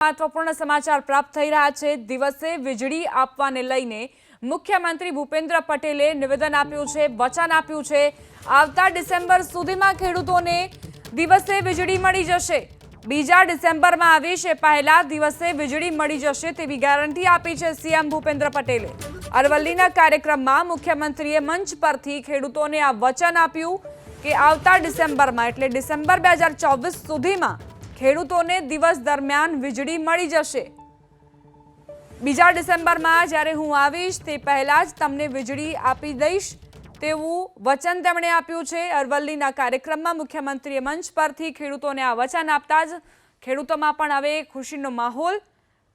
महत्वपूर्ण समाचार प्राप्त થઈ રહ્યા છે। દિવસે વીજળી આપવાને લઈને મુખ્યમંત્રી ભૂપેન્દ્ર પટેલે નિવેદન આપ્યું છે, વચન આપ્યું છે। આવતા ડિસેમ્બર સુધીમાં ખેડૂતોને દિવસે વીજળી મળી જશે। 2 ડિસેમ્બરમાં આવે છે પહેલા દિવસે વીજળી મળી જશે તેવી ગેરંટી આપી છે સીએમ ભૂપેન્દ્ર પટેલે। અરવલ્લીના કાર્યક્રમમાં મુખ્યમંત્રીએ મંચ પરથી ખેડૂતોને આ વચન આપ્યું કે આવતા ડિસેમ્બરમાં એટલે ડિસેમ્બર 2024 સુધીમાં ખેડૂતોને દિવસ દરમિયાન વીજળી મળી જશે। 2 ડિસેમ્બરમાં જ્યારે હું આવીશ તે પહેલા જ તમને વીજળી આપી દઈશ તેવું વચન તેમણે આપ્યું છે। અરવલ્લીના કાર્યક્રમમાં મુખ્યમંત્રીએ મંચ પરથી ખેડૂતોને આ વચન આપતા જ ખેડૂતોમાં પણ હવે ખુશીનો માહોલ।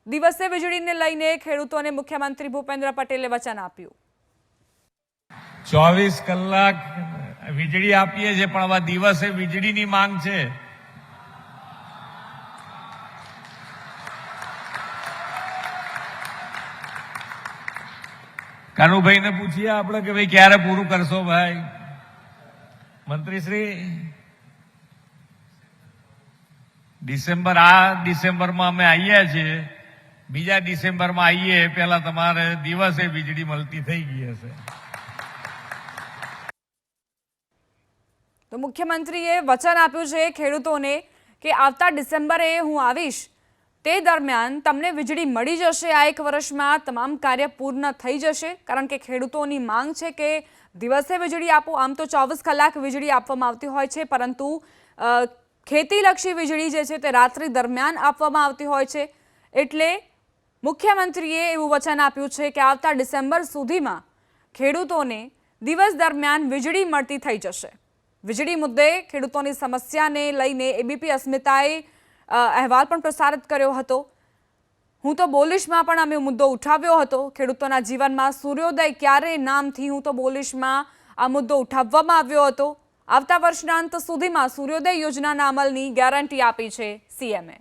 દિવસે વીજળીને લઈને ખેડૂતોને મુખ્યમંત્રી ભૂપેન્દ્ર પટેલે વચન આપ્યું। 24 કલાક વીજળી આપીએ છે પણ હવે દિવસે વીજળીની માંગ છે। કાનુભાઈ ને પૂછીએ આપણે કે ભાઈ ક્યારે પૂરું કરશો ભાઈ? મંત્રીશ્રી, ડિસેમ્બરમાં અમે આવીએ છીએ, 2 ડિસેમ્બરમાં આવીએ પેલા તમારે દિવસે વીજળી મળતી થઈ ગઈ હશે। તો મુખ્યમંત્રીએ વચન આપ્યું છે ખેડૂતોને કે આવતા ડિસેમ્બરે હું આવીશ તે દરમિયાન તમને વીજળી મળી જશે। આ 1 વર્ષમાં તમામ કાર્ય પૂર્ણ થઈ જશે કારણ કે ખેડૂતોની માંગ છે કે દિવસે વીજળી આપો। આમ તો 24 કલાક વીજળી આપવામાં આવતી હોય છે પરંતુ ખેતીલક્ષી વીજળી જે છે તે રાત્રિ દરમિયાન આપવામાં આવતી હોય છે। એટલે મુખ્યમંત્રીએ એવું વચન આપ્યું છે કે આવતા ડિસેમ્બર સુધીમાં ખેડૂતોને દિવસ દરમિયાન વીજળી મળતી થઈ જશે। વીજળી મુદ્દે ખેડૂતોની સમસ્યાને લઈને એબીપી અસ્મિતાએ અહેવાલ પણ પ્રસારિત કર્યો હતો। હું તો બોલીશમાં પણ અમે મુદ્દો ઉઠાવ્યો હતો। ખેડૂતોના જીવનમાં સૂર્યોદય ક્યારે નામથી હું તો બોલીશમાં આ મુદ્દો ઉઠાવવામાં આવ્યો હતો। આવતા વર્ષના અંત સુધીમાં સૂર્યોદય યોજનાના અમલની ગેરંટી આપી છે સીએમએ।